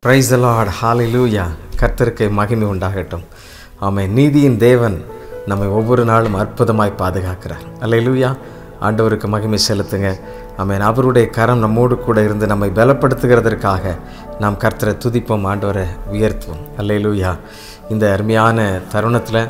Praise the Lord, ஹalleluya. கர்த்தருக்கு மகிமை உண்டாகட்டும். ஆமென். நீதியின் தேவன் நம்மை ஒவ்வொரு நாளும் அற்புதமாய் பாதுகாக்கிறார். ஹalleluya. ஆண்டவருக்கு மகிமை செலுத்துங்க. ஆமென். அவருடைய கரம் நம்மோடு கூட இருந்து நம்மை பலப்படுத்துகிறதற்காக நாம் கர்த்தரை துதிப்போம், ஆண்டவரை உயர்த்துவோம். ஹalleluya. இந்த அருமையான தருணத்தில்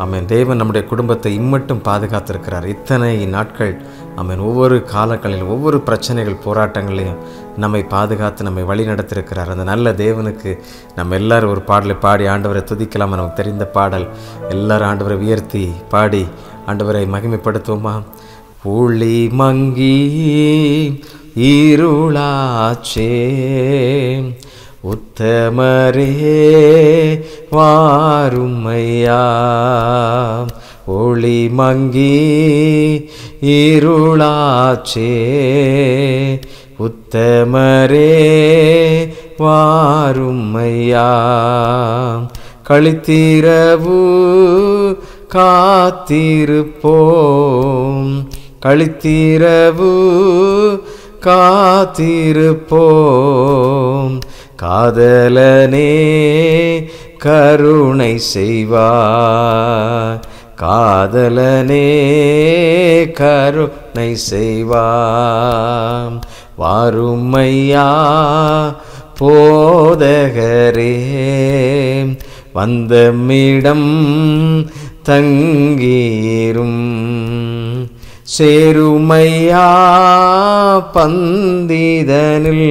ஆமென், தேவன் நம்முடைய குடும்பத்தை இம்மட்டும் பாதுகாத்திருக்கிறார். இத்தனை நாட்கள் ஆமென், ஒவ்வொரு காலங்களிலும் ஒவ்வொரு பிரச்சனைகள் போராட்டங்களையும் நம்மை பாதுகாத்து நம்மை வழி நடத்திருக்கிறார். அந்த நல்ல தேவனுக்கு நம்ம எல்லாரும் ஒரு பாடலை பாடி ஆண்டவரை துதிக்கலாம். நமக்கு தெரிந்த பாடல். எல்லாரும் ஆண்டவரை உயர்த்தி பாடி ஆண்டவரை மகிமைப்படுத்துவோமா? ஒளி மங்கி இருளாச்சே, உத்தமரே வாருமையா. ஒளி மங்கி இருளாச்சே, உத்தமரே வாருமையா. கழித்திரவு காத்திருப்போம், கழித்திரவு காத்திருப்போம். காதலனே கருணை செய்வார், காதலனே கருணை செய்வார். வாருமையா போதகரே, வந்தமிடம் தங்கீரும். சேருமையா பந்திதனில்,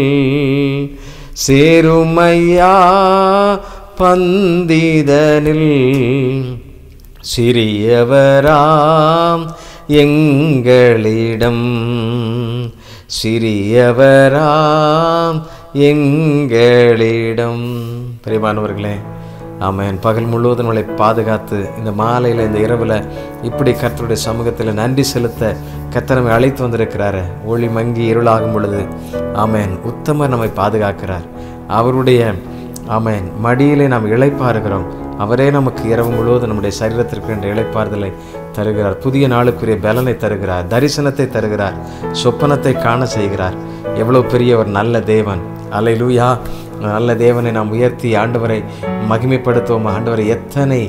சேருமையா பந்திதனில். சிறியவராம் எங்களிடம், சிறியவராம் எங்களிடம். பிரியமானவர்களே, ஆமென். பகல் முழுவதும் நம்மளை பாதுகாத்து இந்த மாலையில் இந்த இரவில் இப்படி கர்த்தருடைய சமூகத்தில் நன்றி செலுத்த கர்த்தர் நம்மை அழைத்து வந்திருக்கிறாரு. ஒளி மங்கி இருளாகும் பொழுது ஆமென், உத்தமர் நம்மை பாதுகாக்கிறார். அவருடைய ஆமென் மடியிலே நாம் இளைப்பாறுகிறோம். அவரே நமக்கு இரவு முழுவதும் நம்முடைய சரீரத்திற்கு என்ற இளைப்பாறுதலை தருகிறார். புதிய நாளுக்குரிய பலனை தருகிறார், தரிசனத்தை தருகிறார், சொப்பனத்தை காண செய்கிறார். எவ்வளோ பெரிய ஒரு நல்ல தேவன். அல்லேலூயா. நல்ல தேவனை நாம் உயர்த்தி ஆண்டவரை மகிமைப்படுத்துவோம். ஆண்டவரை எத்தனை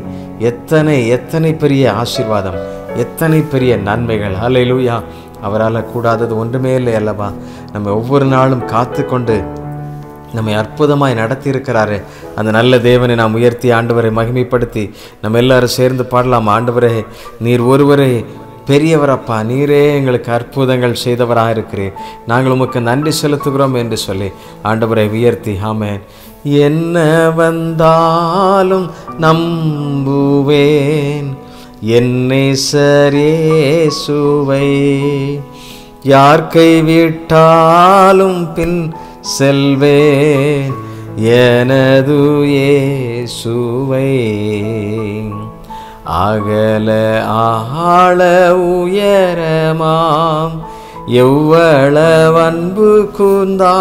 எத்தனை எத்தனை பெரிய ஆசீர்வாதம், எத்தனை பெரிய நன்மைகள். அல்லேலூயா. அவரால் கூடாதது ஒன்றுமே இல்லை அல்லவா? நம்ம ஒவ்வொரு நாளும் காத்து கொண்டு நம்மை அற்புதமாய் நடத்தி இருக்கிறாரு. அந்த நல்ல தேவனை நாம் உயர்த்தி ஆண்டவரை மகிமைப்படுத்தி நம்ம எல்லாரும் சேர்ந்து பாடலாம். ஆண்டவரே, நீர் ஒருவரே பெரியவரப்பா, நீரே எங்களுக்கு அற்புதங்கள் செய்தவராக இருக்கிறீர், நாங்கள் உமக்கு நன்றி செலுத்துகிறோம் என்று சொல்லி ஆண்டவரை உயர்த்தி ஆமென். என்ன வந்தாலும் நம்புவேன் என்னை சரேசுவை, யார் கைவிட்டாலும் பின் செல்வேன் எனது இயேசுவை. அகல ஆழ உயரமாம் எவ்வளவு அன்பு கூர்ந்தா,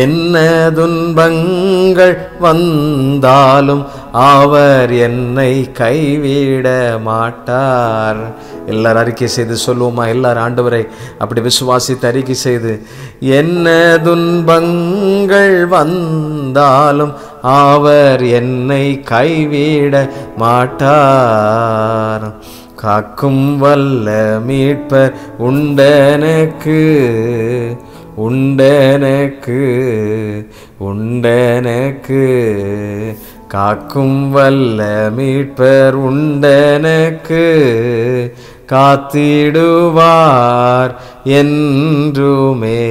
என்ன துன்பங்கள் வந்தாலும் அவர் என்னை கைவிட மாட்டார். எல்லாரும் அறிக்கை செய்து சொல்லுவோமா? எல்லாரும் ஆண்டவரை அப்படி விசுவாசித்து அறிக்கை செய்து, என்ன துன்பங்கள் வந்தாலும் அவர் என்னை கைவிட மாட்டார். காக்கும் வல்ல மீட்பர் உண்டனக்கு, உண்டனக்கு, உண்டனக்கு. காக்கும் வல்ல மீட்பர் உண்டனக்கு, காத்திடுவார் என்றுமே,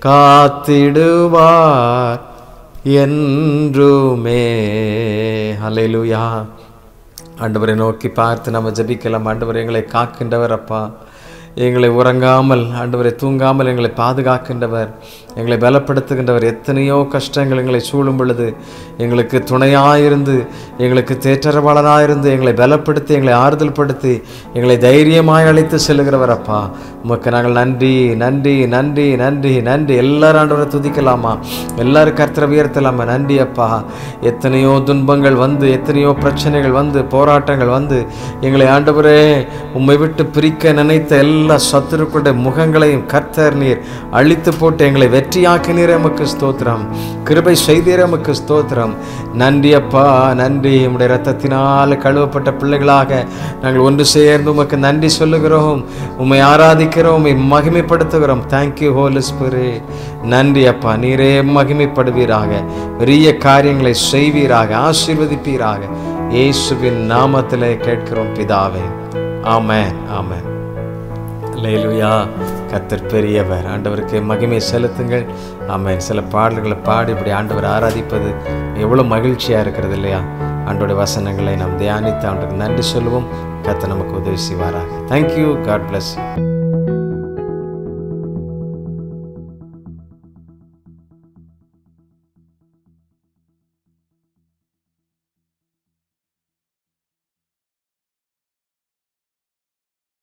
காத்திடுவார் என்றுமே. ஹல்லேலூயா. ஆண்டவரை நோக்கி பார்த்து நம்ம ஜெபிக்கலாம். ஆண்டவரை, எங்களை காக்கின்றவர் அப்பா, எங்களை உறங்காமல் ஆண்டவரை தூங்காமல் எங்களை பாதுகாக்கின்றவர், எங்களை பலப்படுத்துகின்றவர். எத்தனையோ கஷ்டங்கள் எங்களை சூழும் பொழுது எங்களுக்கு துணையாயிருந்து, எங்களுக்கு தேற்றரவாளனாயிருந்து, எங்களை பலப்படுத்தி, எங்களை ஆறுதல் படுத்தி, எங்களை தைரியமாய் அழைத்து செல்லுகிறவர் அப்பா. உமக்கு நாங்கள் நன்றி நன்றி நன்றி நன்றி நன்றி. எல்லாரும் ஆண்டவரை துதிக்கலாமா? எல்லாரும் கர்த்தரை உயர்த்தலாமா? நன்றி அப்பா. எத்தனையோ துன்பங்கள் வந்து, எத்தனையோ பிரச்சனைகள் வந்து, போராட்டங்கள் வந்து எங்களை ஆண்டவரே உம்மை விட்டு பிரிக்க நினைத்த எல்லா சத்துருக்களுடைய முகங்களையும் கர்த்தர் நீர் அழித்து போட்டு எங்களை வெற்றியாக்கினீர். எமக்கு ஸ்தோத்திரம். கிருபை செய்தீர். எமக்கு ஸ்தோத்திரம். நன்றி அப்பா, நன்றி. உம்முடைய இரத்தத்தினால் கழுவப்பட்ட பிள்ளைகளாக நாங்கள் ஒன்று சேர்ந்து உமக்கு நன்றி சொல்லுகிறோம். உம்மை ஆராதிக்கிறோம், உம்மை மகிமைப்படுத்துகிறோம். Thank you holy spirit. நன்றி அப்பா, நீரே மகிமைப்படுவீராக, பெரிய காரியங்களை செய்வீராக, ஆசீர்வதிப்பீராக. இயேசுவின் நாமத்திலே கேட்கிறோம் பிதாவே. ஆமென், ஆமென். அல்லேலூயா. கர்த்தர் பெரியவர். ஆண்டவருக்கு மகிமை செலுத்துங்கள். ஆமென். சில பாடல்களை பாடி இப்படி ஆண்டவர் ஆராதிப்பது எவ்வளோ மகிழ்ச்சியாக இருக்கிறது இல்லையா? ஆண்டோடைய வசனங்களை நாம் தியானித்து ஆண்டவருக்கு நன்றி சொல்லுவோம். கர்த்தர் நமக்கு உதவி செய்வாராக. தேங்க்யூ. God bless you.